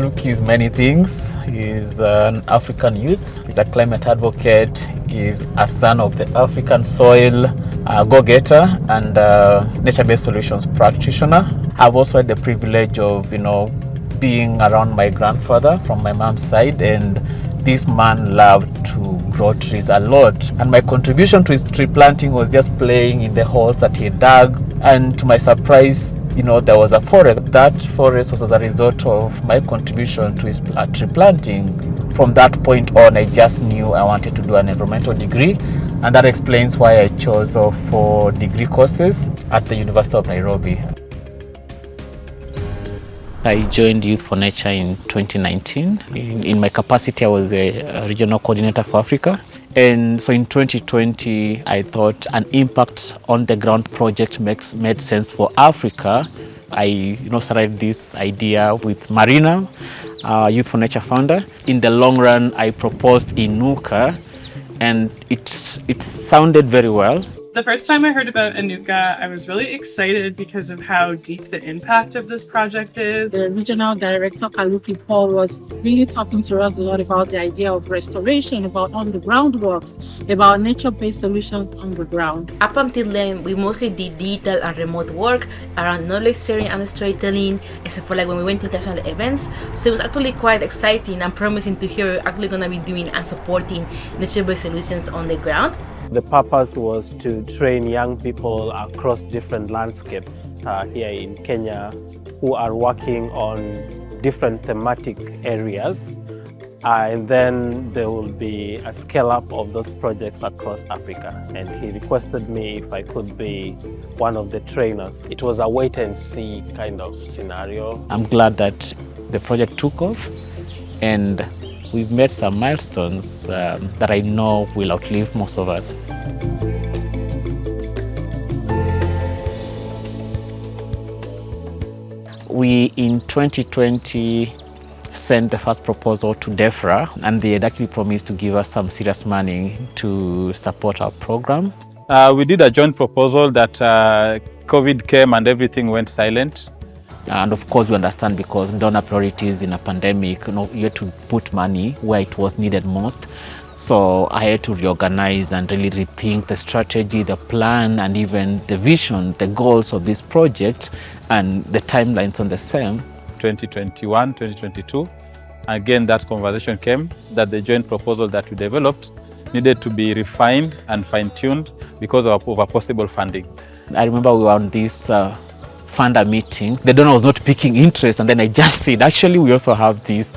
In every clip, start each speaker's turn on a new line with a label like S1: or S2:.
S1: Kaluki is many things. He's an African youth, he's a climate advocate, he's a son of the African soil, a go-getter and nature-based solutions practitioner. I've also had the privilege of, being around my grandfather from my mom's side, and this man loved to grow trees a lot. And my contribution to his tree planting was just playing in the holes that he dug. And to my surprise, there was a forest. That forest was as a result of my contribution to his tree planting. From that point on, I just knew I wanted to do an environmental degree, and that explains why I chose 4 degree courses at the University of Nairobi. I joined Youth for Nature in 2019. In my capacity, I was a regional coordinator for Africa. And so in 2020, I thought an impact on the ground project made sense for Africa. I started this idea with Marina, Youth for Nature founder. In the long run, I proposed INUKA, and it sounded very well.
S2: The first time I heard about INUKA, I was really excited because of how deep the impact of this project is.
S3: The regional director, Kaluki Paul, was really talking to us a lot about the idea of restoration, about on-the-ground works, about nature-based solutions on the ground.
S4: Up until then, we mostly did digital and remote work around knowledge sharing and storytelling, except for when we went to international events. So it was actually quite exciting and promising to hear we're actually going to be doing and supporting nature-based solutions on the ground.
S5: The purpose was to train young people across different landscapes here in Kenya who are working on different thematic areas. And then there will be a scale-up of those projects across Africa. And he requested me if I could be one of the trainers. It was a wait-and-see kind of scenario.
S1: I'm glad that the project took off, and we've made some milestones that I know will outlive most of us. We, in 2020, sent the first proposal to DEFRA, and they had actually promised to give us some serious money to support our program.
S6: We did a joint proposal that COVID came and everything went silent.
S1: And of course we understand, because donor priorities in a pandemic, you had to put money where it was needed most. So I had to reorganize and really rethink the strategy, the plan, and even the vision, the goals of this project, and the timelines on the same.
S6: 2021, 2022, again that conversation came that the joint proposal that we developed needed to be refined and fine-tuned because of a possible funding.
S1: I remember we were on this funder meeting. The donor was not picking interest, and then I just said, actually we also have this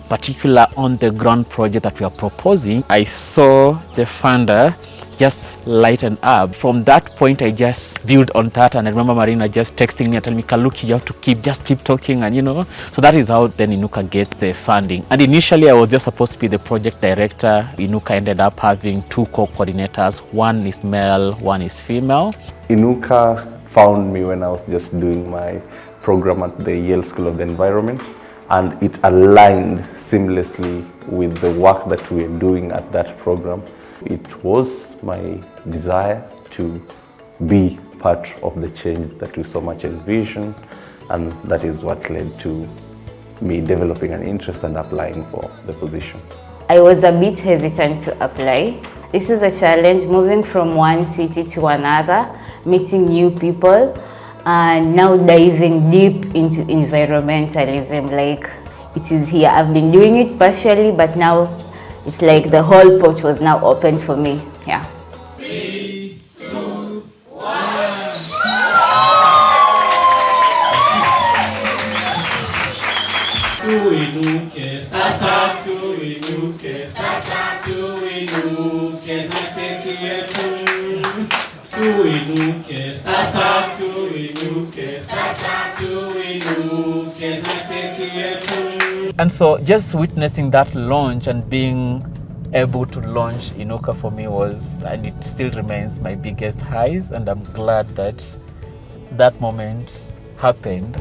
S1: particular on-the-ground project that we are proposing. I saw the funder just lighten up. From that point, I just built on that, and I remember Marina just texting me and telling me, Kaluki, you have to keep talking, and So that is how then INUKA gets the funding. And initially, I was just supposed to be the project director. INUKA ended up having 2 co-coordinators. One is male, one is female.
S7: INUKA found me when I was just doing my program at the Yale School of the Environment, and it aligned seamlessly with the work that we were doing at that program. It was my desire to be part of the change that we so much envision, and that is what led to me developing an interest and applying for the position.
S8: I was a bit hesitant to apply. This is a challenge, moving from one city to another, meeting new people, and now diving deep into environmentalism. It is here. I've been doing it partially, but now it's like the whole porch was now open for me. Yeah.
S9: 3, 2, 1. Tuinuke sasa, tuinuke sasa, tuinuke sasa yetu. Tuinuke sasa, tuinuke sasa, tuinuke sasa yetu.
S1: And so just witnessing that launch and being able to launch INUKA for me was, and it still remains, my biggest highs, and I'm glad that that moment happened.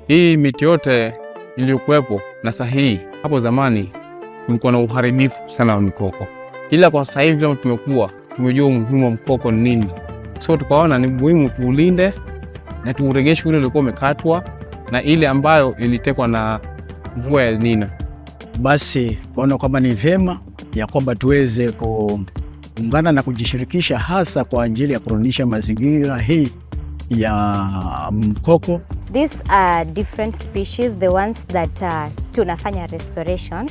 S10: Hii miti yote iliyokuwepo na sahihi hapo zamani kulikuwa na uharibifu sana wa mikoko. Ila kwa sasa hivi tumejua umuhimu wa mkoko ni nini. So tukaona ni muhimu tuulinde na tuuregeshe ule uliokuwa umekatwa na ile ambayo ilitekwa na mvua ya El Nino.
S11: Basi kuona kwamba ni vyema ya kwamba tuweze kuungana na kujishirikisha hasa kwa ajili ya kurudisha mazingira hii ya mkoko.
S12: These are different species, the ones that tunafanya restoration.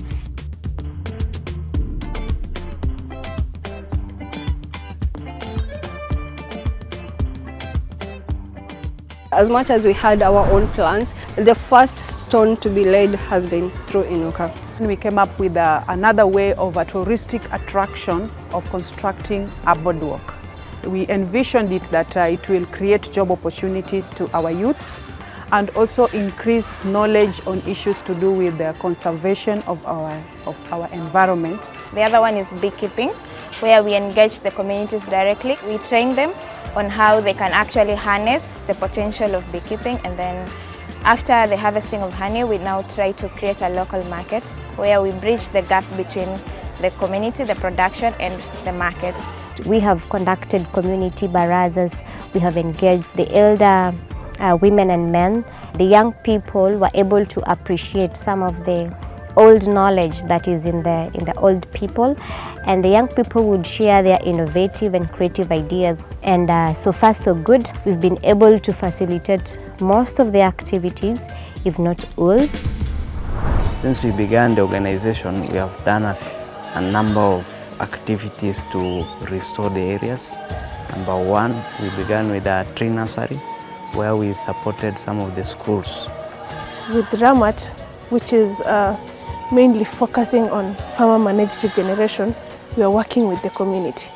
S13: As much as we had our own plans, the first stone to be laid has been through INUKA.
S14: We came up with another way of a touristic attraction of constructing a boardwalk. We envisioned it that it will create job opportunities to our youths and also increase knowledge on issues to do with the conservation of our environment.
S15: The other one is beekeeping, where we engage the communities directly. We train them on how they can actually harness the potential of beekeeping, and then after the harvesting of honey, we now try to create a local market where we bridge the gap between the community, the production, and the market.
S12: We have conducted community barazas. We have engaged the elder women and men. The young people were able to appreciate some of the old knowledge that is in the old people, and the young people would share their innovative and creative ideas. And so far so good. We've been able to facilitate most of the activities, if not all.
S16: Since we began the organization, we have done a number of activities to restore the areas. Number one, we began with a tree nursery where we supported some of the schools.
S17: With Ramat, which is mainly focusing on farmer-managed regeneration, we are working with the community.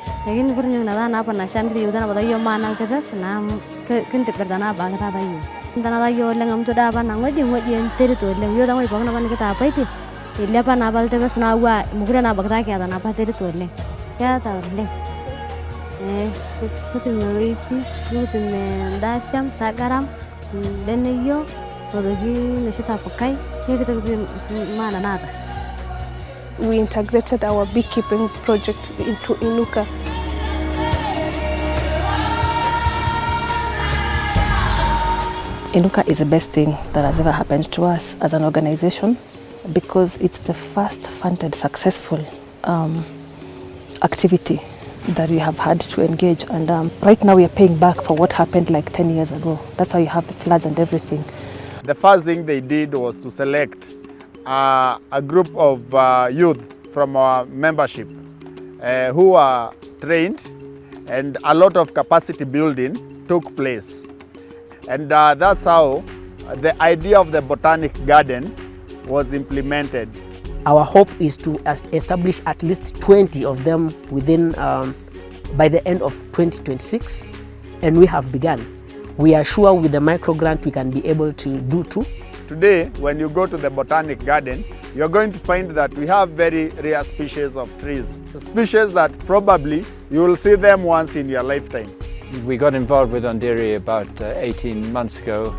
S17: We integrated our beekeeping project into INUKA.
S18: INUKA is the best thing that has ever happened to us as an organization because it's the first funded successful activity that we have had to engage, and right now we are paying back for what happened like 10 years ago. That's how you have the floods and everything.
S19: The first thing they did was to select a group of youth from our membership who are trained, and a lot of capacity building took place. And that's how the idea of the botanic garden was implemented.
S20: Our hope is to establish at least 20 of them within by the end of 2026, and we have begun. We are sure with the micro grant we can be able to do too.
S19: Today, when you go to the botanic garden, you're going to find that we have very rare species of trees. Species that probably you will see them once in your lifetime.
S21: We got involved with Ondiri about 18 months ago,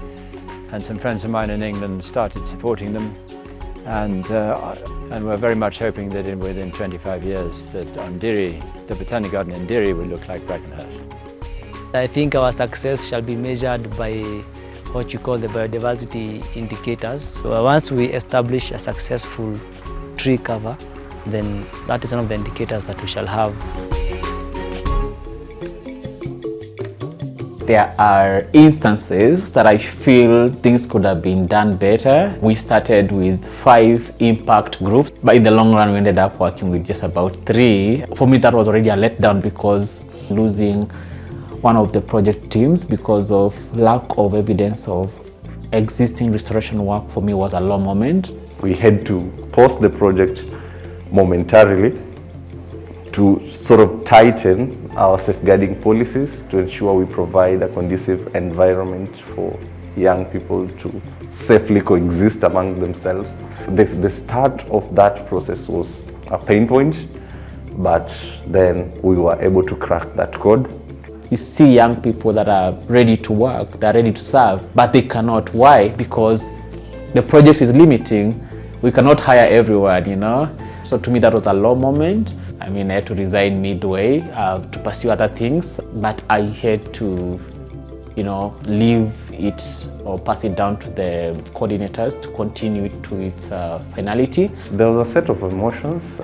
S21: and some friends of mine in England started supporting them, and we're very much hoping that within 25 years that Ondiri, the botanic garden in Ondiri, will look like Brackenhurst.
S22: I think our success shall be measured by what you call the biodiversity indicators. So once we establish a successful tree cover, then that is one of the indicators that we shall have.
S1: There are instances that I feel things could have been done better. We started with 5 impact groups, but in the long run we ended up working with just about 3. For me that was already a letdown because losing one of the project teams because of lack of evidence of existing restoration work for me was a low moment.
S7: We had to pause the project momentarily to sort of tighten our safeguarding policies to ensure we provide a conducive environment for young people to safely coexist among themselves. The start of that process was a pain point, but then we were able to crack that code.
S1: You see young people that are ready to work, they're ready to serve, but they cannot. Why? Because the project is limiting. We cannot hire everyone, you know? So to me that was a low moment. I mean, I had to resign midway to pursue other things, but I had to, you know, live it or pass it down to the coordinators to continue it to its finality.
S7: There was a set of emotions.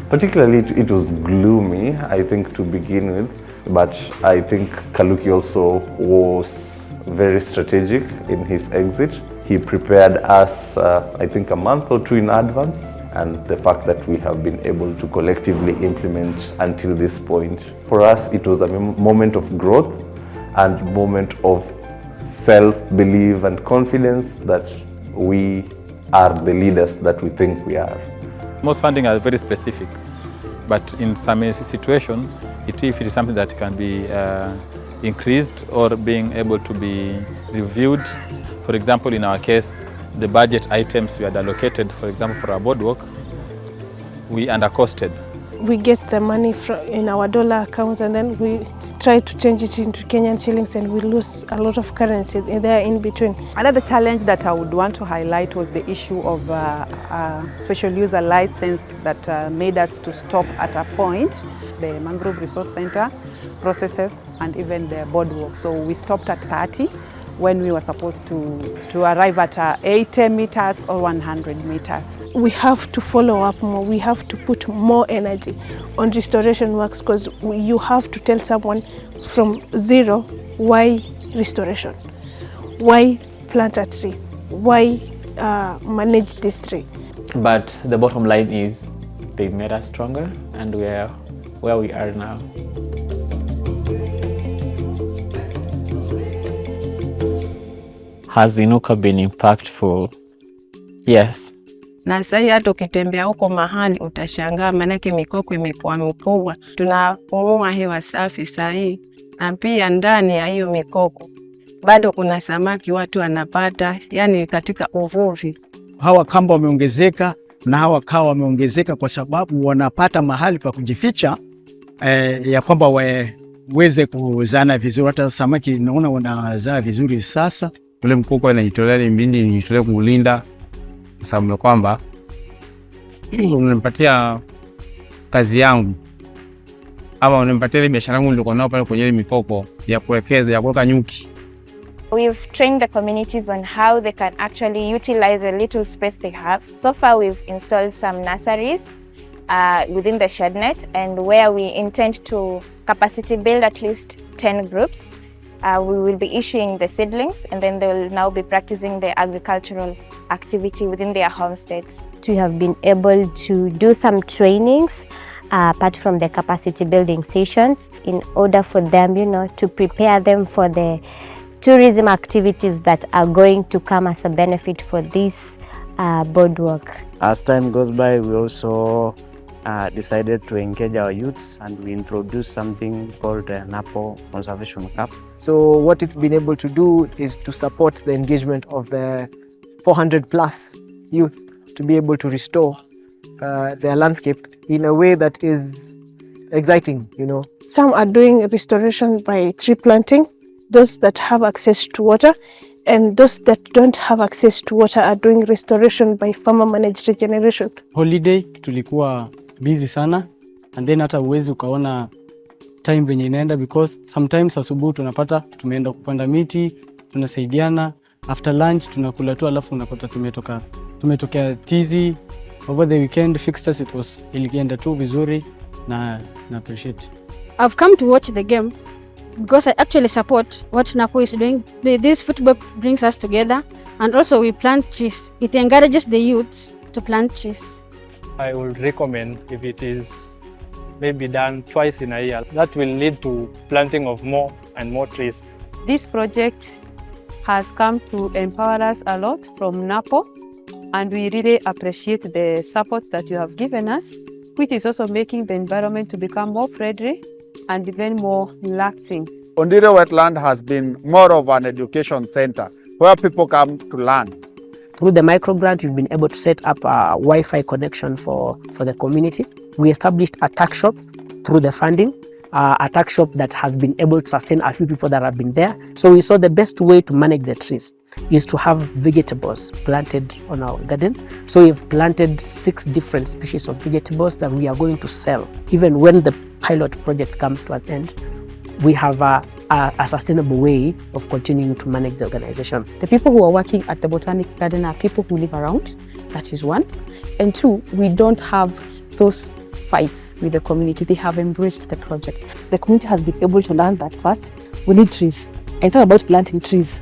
S7: Particularly, it was gloomy, I think, to begin with. But I think Kaluki also was very strategic in his exit. He prepared us, I think, a month or two in advance. And the fact that we have been able to collectively implement until this point, for us, it was a moment of growth and moment of self-belief and confidence that we are the leaders that we think we are.
S6: Most funding are very specific, but in some situations, if it is something that can be increased or being able to be reviewed. For example, in our case, the budget items we had allocated, for example, for our boardwalk, we undercosted.
S17: We get the money in our dollar account and then we try to change it into Kenyan shillings and we lose a lot of currency there in between.
S14: Another challenge that I would want to highlight was the issue of special user license that made us to stop at a point, the Mangrove Resource Center processes and even the boardwalk. So we stopped at 30 when we were supposed to arrive at 80 meters or 100 meters.
S17: We have to follow up more. We have to put more energy on restoration works because you have to tell someone from zero why restoration, why plant a tree, why manage this tree.
S1: But the bottom line is they made us stronger and we are where we are now. Has INUKA been impactful? Yes.
S2: Na sasa hata ukitembea huko mahali utashangaa, manake mikoko imekuwa mikubwa. Tunapumua hewa safi sahi, na pia ndani ya hiyo mikoko bado kuna samaki watu wanapata, yani katika uvuvi.
S11: Hawa kamba wameongezeka na hawa kawa wameongezeka kwa sababu wanapata mahali pa kujificha, ya kwamba waweze kuzana vizuri. Hata samaki naona wanazaa vizuri sasa.
S10: Ule mkoko anajitolea mbindi nijitolea kuulinda kwa sababu kwamba unanipatia kazi yangu ama unanipatia ile biashara yangu nilikuwa nayo pale kwenye mikoko ya kuwekeza ya kuweka nyuki.
S15: We've trained the communities on how they can actually utilize the little space they have. So far we've installed some nurseries within the shed net, and where we intend to capacity build at least 10 groups. We will be issuing the seedlings and then they will now be practicing the agricultural activity within their homesteads.
S12: We have been able to do some trainings apart from the capacity building sessions in order for them, to prepare them for the tourism activities that are going to come as a benefit for this boardwalk.
S16: As time goes by, we also decided to engage our youths and we introduced something called an Napo Conservation Cup.
S3: So what it's been able to do is to support the engagement of the 400 plus youth to be able to restore their landscape in a way that is exciting,
S17: Some are doing restoration by tree planting, those that have access to water, and those that don't have access to water are doing restoration by farmer managed regeneration.
S23: Holiday tulikuwa busy sana, and then hata uwezi ukaona time venye inaenda because sometimes asubuhi tunapata tumeenda kupanda miti, tunasaidiana, after lunch tunakula tu, alafu unapata tumetokea tizi. Over the weekend fixtures ilienda tu vizuri na appreciate.
S24: I've come to watch the game because I actually support what Napo is doing. This football brings us together, and also we plant trees. It encourages the youth to plant trees.
S25: I would recommend if it is maybe done twice in a year. That will lead to planting of more and more trees.
S26: This project has come to empower us a lot from Napo, and we really appreciate the support that you have given us, which is also making the environment to become more friendly and even more relaxing.
S19: Ondire Wetland has been more of an education center where people come to learn.
S20: Through the microgrant, we've been able to set up a Wi-Fi connection for the community. We established a tuck shop through the funding, a tuck shop that has been able to sustain a few people that have been there. So we saw the best way to manage the trees is to have vegetables planted on our garden. So we've planted 6 different species of vegetables that we are going to sell. Even when the pilot project comes to an end, we have a sustainable way of continuing to manage the organization.
S26: The people who are working at the Botanic Garden are people who live around, that is one. And two, we don't have those fights with the community. They have embraced the project. The community has been able to learn that first, we need trees. And it's not about planting trees.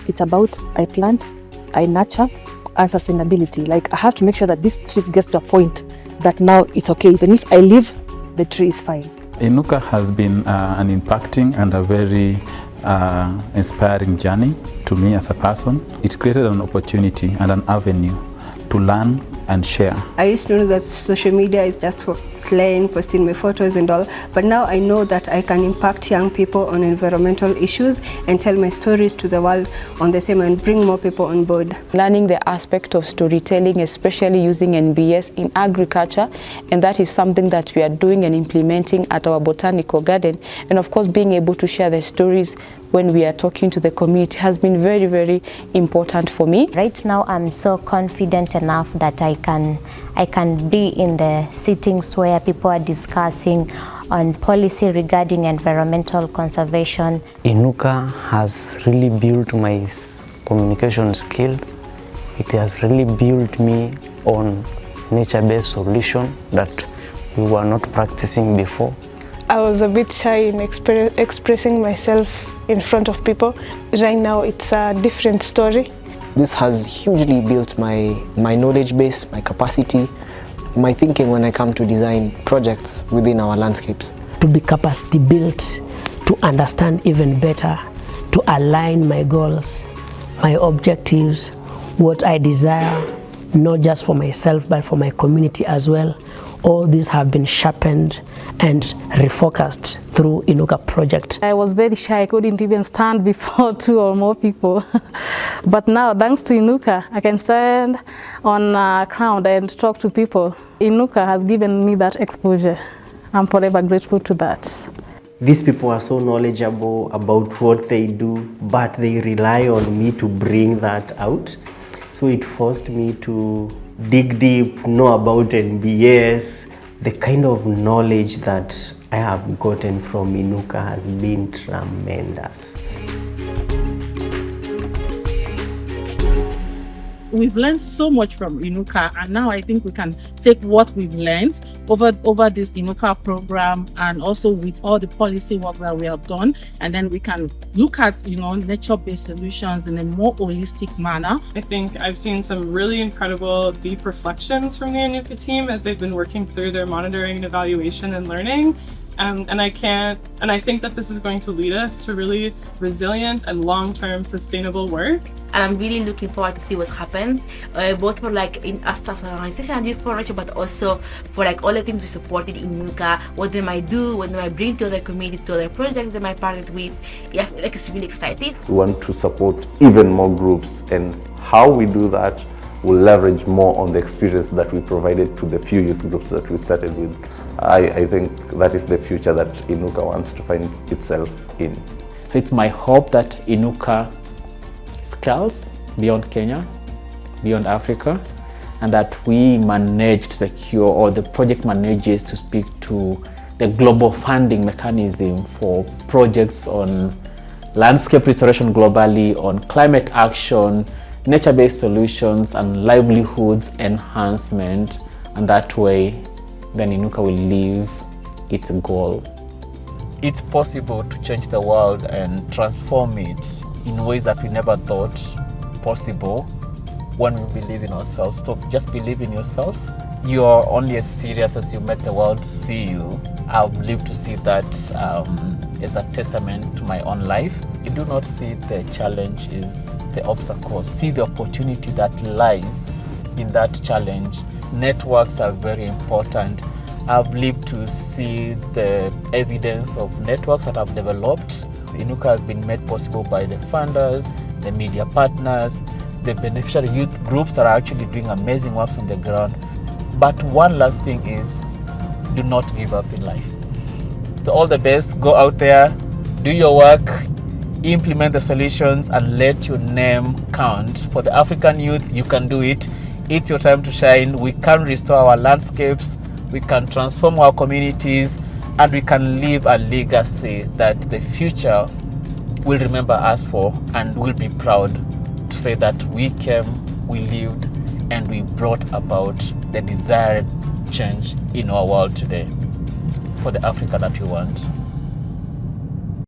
S26: It's about I plant, I nurture, and sustainability. Like I have to make sure that this tree gets to a point that now it's okay. Even if I leave, the tree is fine.
S6: INUKA has been an impacting and a very inspiring journey to me as a person. It created an opportunity and an avenue to learn and share.
S4: I used to know that social media is just for slaying, posting my photos and all, but now I know that I can impact young people on environmental issues and tell my stories to the world on the same and bring more people on board.
S14: Learning the aspect of storytelling, especially using NBS in agriculture, and that is something that we are doing and implementing at our botanical garden. And of course, being able to share the stories when we are talking to the community has been very, very important for me.
S12: Right now, I'm so confident enough that I can be in the sittings where people are discussing on policy regarding environmental conservation.
S16: INUKA has really built my communication skill. It has really built me on nature-based solution that we were not practicing before.
S17: I was a bit shy in expressing myself in front of people. Right now it's a different story.
S3: This has hugely built my knowledge base, my capacity, my thinking when I come to design projects within our landscapes.
S20: To be capacity built, to understand even better, to align my goals, my objectives, what I desire, not just for myself but for my community as well. All these have been sharpened and refocused through INUKA project.
S26: I was very shy, I couldn't even stand before 2 or more people. But now, thanks to INUKA, I can stand on a crowd and talk to people. INUKA has given me that exposure. I'm forever grateful to that.
S5: These people are so knowledgeable about what they do, but they rely on me to bring that out. So it forced me to dig deep, know about NBS. The kind of knowledge that I have gotten from INUKA has been tremendous.
S8: We've learned so much from INUKA, and now I think we can take what we've learned over this INUKA program and also with all the policy work that we have done, and then we can look at nature-based solutions in a more holistic manner.
S9: I think I've seen some really incredible deep reflections from the INUKA team as they've been working through their monitoring and evaluation and learning. And I think that this is going to lead us to really resilient and long-term sustainable work.
S13: And I'm really looking forward to see what happens, both for in us as an organization and for nature, but also for all the things we supported in INUKA, what they might do, what they might bring to other communities, to other projects they might partner with. Yeah, it's really exciting.
S7: We want to support even more groups, and how we do that will leverage more on the experience that we provided to the few youth groups that we started with. I think that is the future that INUKA wants to find itself in.
S1: So it's my hope that INUKA scales beyond Kenya, beyond Africa, and that we manage to secure, or the project manages to speak to the global funding mechanism for projects on landscape restoration globally, on climate action, nature-based solutions, and livelihoods enhancement, and that way then INUKA will live its goal. It's possible to change the world and transform it in ways that we never thought possible when we believe in ourselves. So just believe in yourself. You are only as serious as you make the world see you. I've lived to see that as a testament to my own life. You do not see the challenge is the obstacle. See the opportunity that lies in that challenge. Networks are very important. I've lived to see the evidence of networks that have developed. INUKA has been made possible by the funders, the media partners, the beneficiary youth groups that are actually doing amazing works on the ground. But one last thing is, do not give up in life. So all the best, go out there, do your work, implement the solutions, and let your name count. For the African youth, you can do it. It's your time to shine. We can restore our landscapes, we can transform our communities, and we can leave a legacy that the future will remember us for and will be proud to say that we came, we lived, and we brought about the desired change in our world today for the Africa that we want.